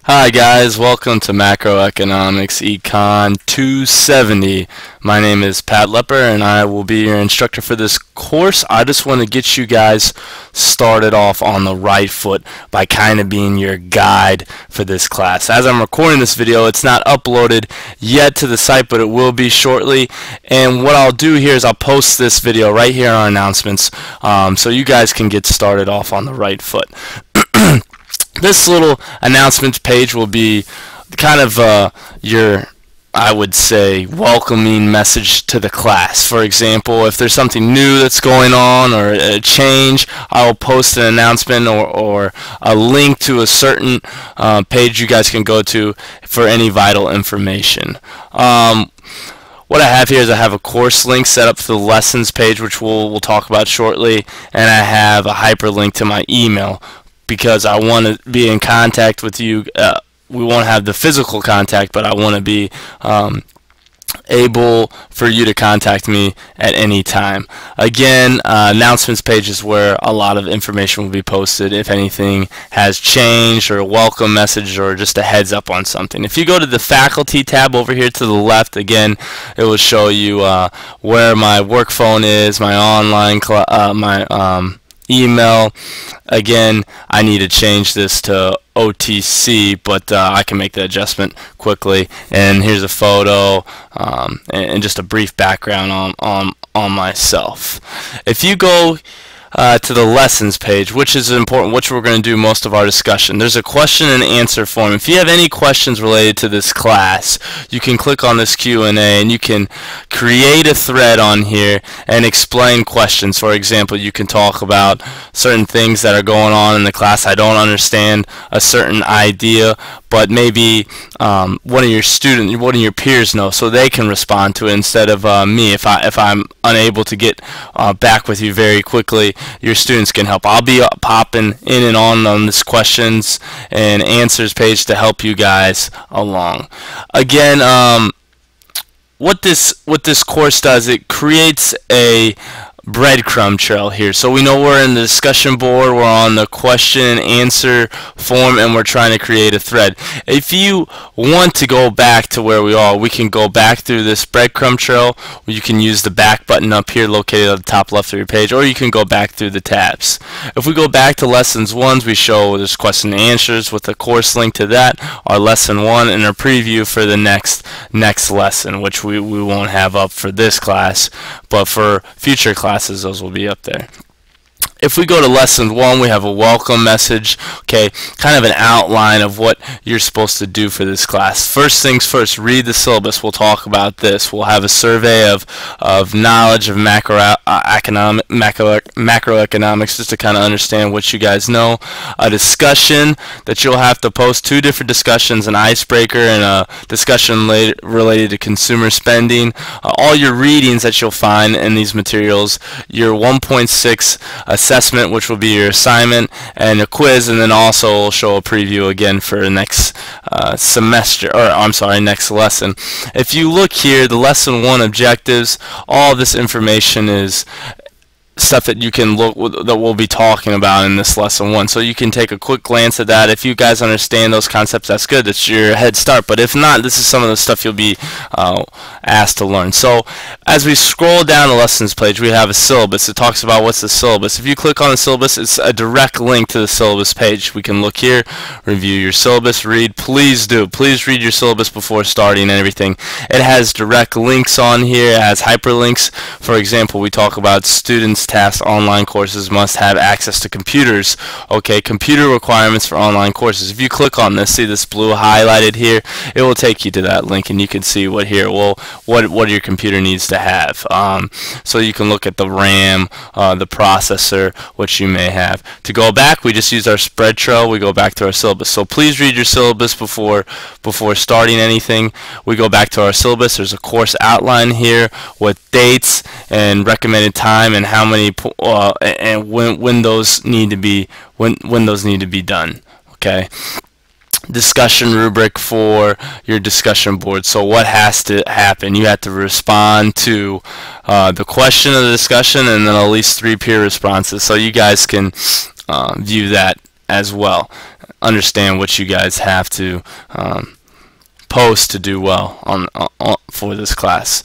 Hi guys, welcome to Macroeconomics Econ 270. My name is Pat Lepper and I will be your instructor for this course. I just want to get you guys started off on the right foot by kind of being your guide for this class. As I'm recording this video, it's not uploaded yet to the site, but it will be shortly. And what I'll do here is I'll post this video right here on announcements so you guys can get started off on the right foot. This little announcements page will be kind of your, I would say, welcoming message to the class. For example, if there's something new that's going on or a change, I'll post an announcement or a link to a certain page you guys can go to for any vital information. What I have here is I have a course link set up for the lessons page, which we'll talk about shortly, and I have a hyperlink to my email, because I want to be in contact with you. We won't have the physical contact, but I want to be able for you to contact me at any time. Again, announcements page is where a lot of information will be posted if anything has changed, or a welcome message, or just a heads up on something. If you go to the faculty tab over here to the left, again, it will show you where my work phone is, my online email. Again, I need to change this to OTC, but I can make the adjustment quickly. And here's a photo and just a brief background on myself. If you go to the lessons page, which is important, which we're going to do most of our discussion, there's a question and answer form. If you have any questions related to this class, you can click on this Q&A and you can create a thread on here and explain questions. For example, you can talk about certain things that are going on in the class. I don't understand a certain idea, but maybe one of your peers know, so they can respond to it instead of me. If I'm unable to get back with you very quickly, your students can help. I'll be popping in and on this questions and answers page to help you guys along. Again, what this course does, it creates a breadcrumb trail here. So we know we're in the discussion board, we're on the question and answer form, and we're trying to create a thread. If you want to go back to where we are, we can go back through this breadcrumb trail. You can use the back button up here located at the top left of your page, or you can go back through the tabs. If we go back to lessons 1, we show this question and answers with a course link to that, our lesson 1, and a preview for the next lesson, which we won't have up for this class, but for future classes those will be up there. If we go to lesson 1, we have a welcome message, okay, kind of an outline of what you're supposed to do for this class. First things first, read the syllabus. We'll talk about this. We'll have a survey of knowledge of macroeconomics, just to kind of understand what you guys know. A discussion that you'll have to post, 2 different discussions, an icebreaker and a discussion related to consumer spending. All your readings that you'll find in these materials, your 1.6 assessment, which will be your assignment, and a quiz, and then also we'll show a preview again for the next next lesson. If you look here, the lesson 1 objectives, all this information is stuff that you can that we'll be talking about in this lesson 1. So you can take a quick glance at that. If you guys understand those concepts, that's good. That's your head start. But if not, this is some of the stuff you'll be asked to learn. So as we scroll down the lessons page, we have a syllabus. It talks about what's the syllabus. If you click on the syllabus, it's a direct link to the syllabus page. We can look here, review your syllabus, read. Please read your syllabus before starting and everything. It has direct links on here. It has hyperlinks. For example, we talk about students tasks, online courses must have access to computers. Okay, computer requirements for online courses. If you click on this, see this blue highlighted here, it will take you to that link, and you can see what your computer needs to have. So you can look at the RAM, the processor, what you may have. To go back, we just use our spread trail. We go back to our syllabus. So please read your syllabus before starting anything. We go back to our syllabus. There's a course outline here with dates and recommended time and how many and when those need to be done. Okay. Discussion rubric for your discussion board. So what has to happen? You have to respond to the question of the discussion and then at least 3 peer responses. So you guys can view that as well. understand what you guys have to post to do well for this class.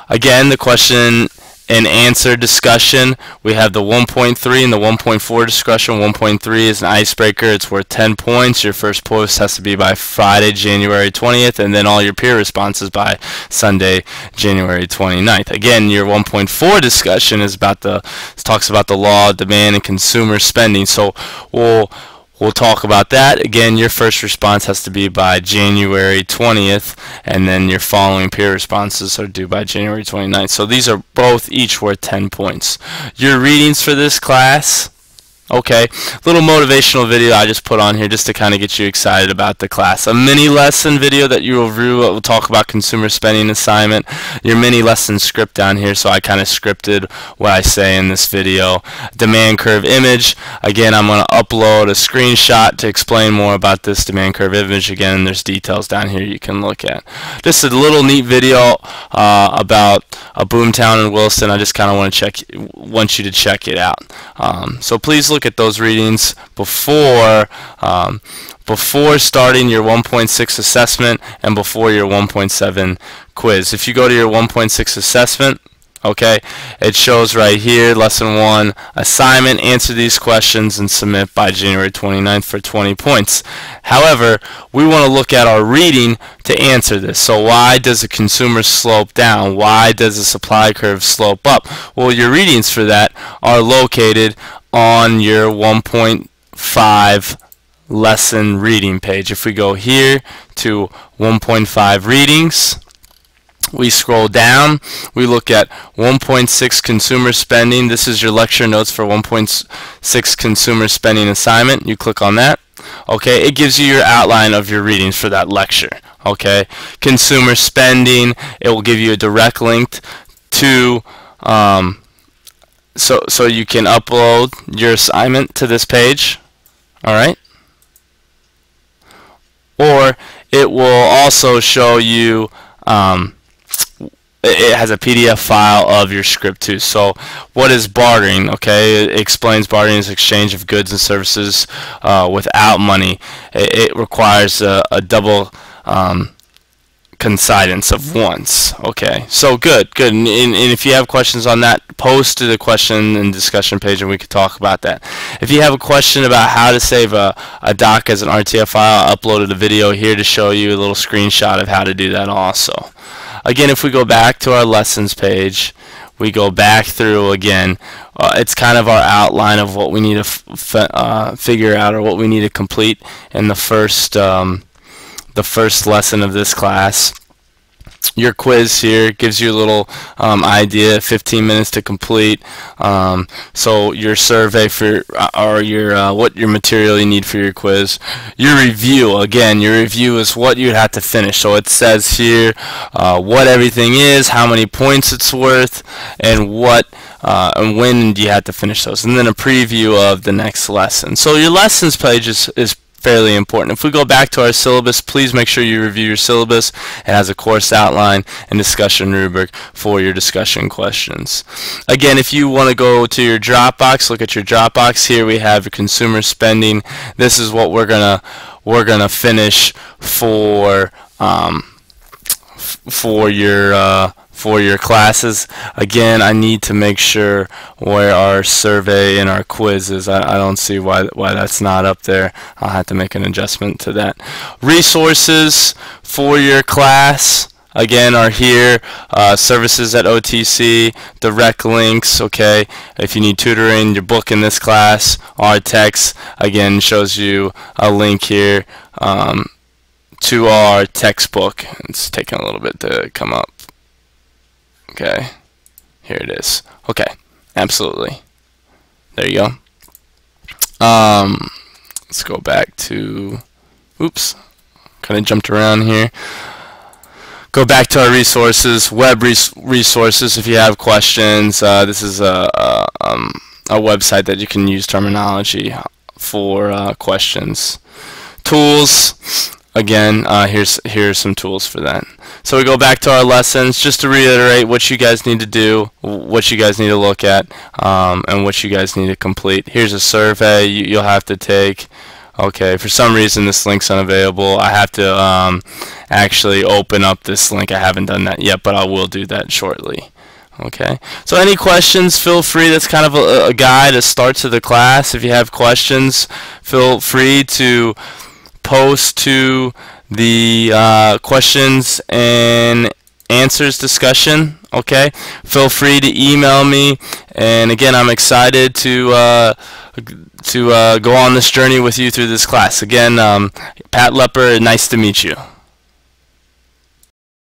Again, the question and answer discussion, we have the 1.3 and the 1.4 discussion. 1.3 is an icebreaker. It's worth 10 points. Your first post has to be by Friday, January 20th, and then all your peer responses by Sunday, January 29th. Again, your 1.4 discussion is talks about the law of demand and consumer spending. So we'll talk about that. Again, your first response has to be by January 20th, and then your following peer responses are due by January 29th. So these are both each worth 10 points. Your readings for this class, okay, little motivational video I just put on here just to kind of get you excited about the class. A mini lesson video that you will review. We'll talk about consumer spending assignment. Your mini lesson script down here, so I kind of scripted what I say in this video. Demand curve image. Again, I'm going to upload a screenshot to explain more about this demand curve image. Again, there's details down here you can look at. Just a little neat video about a boomtown in Williston. I just kind of want you to check it out. So please look at those readings before starting your 1.6 assessment and before your 1.7 quiz. If you go to your 1.6 assessment, okay, it shows right here, lesson 1 assignment, answer these questions and submit by January 29th for 20 points. However, we want to look at our reading to answer this. So why does the consumer slope down? Why does the supply curve slope up? Well, your readings for that are located on your 1.5 lesson reading page. If we go here to 1.5 readings, we scroll down, we look at 1.6 consumer spending. This is your lecture notes for 1.6 consumer spending assignment. You click on that. Okay, it gives you your outline of your readings for that lecture. Okay, consumer spending, it will give you a direct link to so you can upload your assignment to this page. Alright, or it will also show you it has a PDF file of your script too. So what is bartering? Okay, it explains bartering is exchange of goods and services without money. It requires a double coincidence of once. Okay, so good. And if you have questions on that, post to the question and discussion page and we could talk about that. If you have a question about how to save a doc as an RTF file, I uploaded a video here to show you a little screenshot of how to do that also. Again, if we go back to our lessons page, we go back through again, it's kind of our outline of what we need to figure out or what we need to complete in the first lesson of this class. Your quiz here gives you a little idea, 15 minutes to complete. So your survey for or your what your material you need for your quiz. Your review, again, your review is what you have to finish. So it says here what everything is, how many points it's worth, and what and when do you have to finish those, and then a preview of the next lesson. So your lessons page is fairly important. If we go back to our syllabus, please make sure you review your syllabus. It has a course outline and discussion rubric for your discussion questions. Again, if you want to go to your Dropbox, look at your Dropbox. Here we have your consumer spending. This is what we're gonna finish for your classes. Again, I need to make sure where our survey and our quiz is. I don't see why that's not up there. I'll have to make an adjustment to that. Resources for your class, again, are here. Services at OTC, direct links, okay. If you need tutoring, your book in this class, our text, again, shows you a link here to our textbook. It's taking a little bit to come up. Okay, here it is. Okay, absolutely. There you go. Let's go back to, oops, kind of jumped around here. Go back to our resources, web resources. If you have questions, this is a website that you can use terminology for questions. Tools. Again, here's some tools for that. So we go back to our lessons just to reiterate what you guys need to do, what you guys need to look at, and what you guys need to complete. Here's a survey you'll have to take. Okay, for some reason this link's unavailable. I have to actually open up this link. I haven't done that yet, but I will do that shortly. Okay, so any questions, feel free. That's kind of a guide, a start to the class. If you have questions, feel free to post to the questions and answers discussion. Okay, feel free to email me, and again, I'm excited to go on this journey with you through this class. Again, Pat Lepper, nice to meet you.